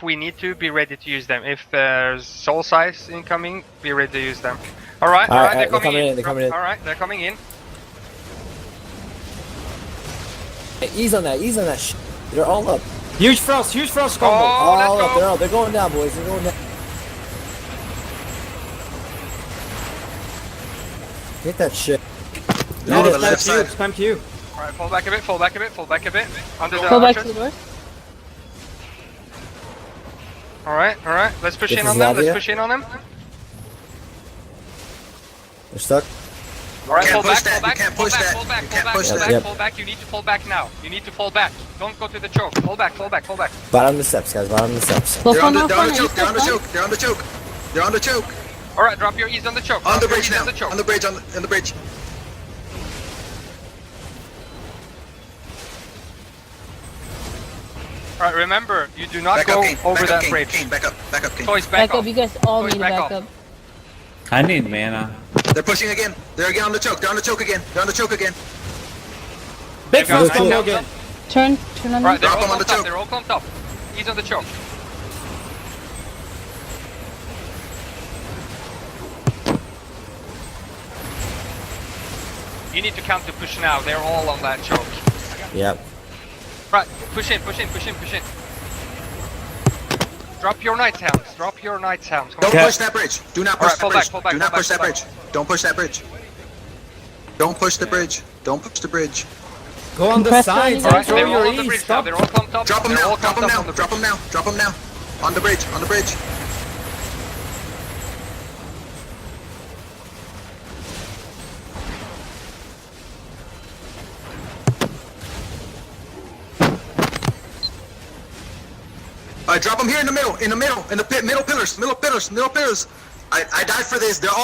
we need to, be ready to use them. If there's soul size incoming, be ready to use them. Alright, they're coming in. Alright, they're coming in. Hey, ease on that shit. They're all up. Huge frost combo. Oh, let's go. They're going down, boys. They're going down. Get that shit. No, the left side. Spam Q. Alright, fall back a bit. Under the Go back to archers. the door. Alright, let's push This in is on them. Lavia. Let's push in on them. They're stuck. Alright, Can't fall push back, that. You can't push that. You can't push that. fall back. You need to fall back now. You need to fall back. Don't go to the choke. Fall back. Bottom of the steps, guys. Bottom of the steps. Go They're for on the no corner. choke. They're on the choke. Alright, drop your ease on the choke. On the Drop your bridge ease now. on the choke. On the bridge. Alright, remember, you do not Back go up, King. over Back that up, King. bridge. King, back up, King. Toys, Back back up. You guys all Toys, need to back back up. up. I need mana. They're pushing again. They're again on the choke. They're on the choke again. Big They're frost going combo down. again. Turn on Alright, them. they're Drop them on the choke. They're all clumped up. Ease on the choke. You need to count the push now. They're all on that choke. Yep. Right, push in. Drop your Night Hounds. Come Don't on. push that bridge. Do not push Alright, that fall bridge. back, Do not fall push that back. bridge. Don't push that bridge. Don't push the bridge. Don't push the bridge. Go on the Compress sides on Alright, and throw they're all your on the ease. bridge now. Stop. They're all clumped up. Drop them They're now. all Drop them clumped up now. on the Drop bridge. them now. Drop them now. On the bridge. On the bridge. Alright, drop them here in the middle. In the pit. Middle pillars. I died for this. They're all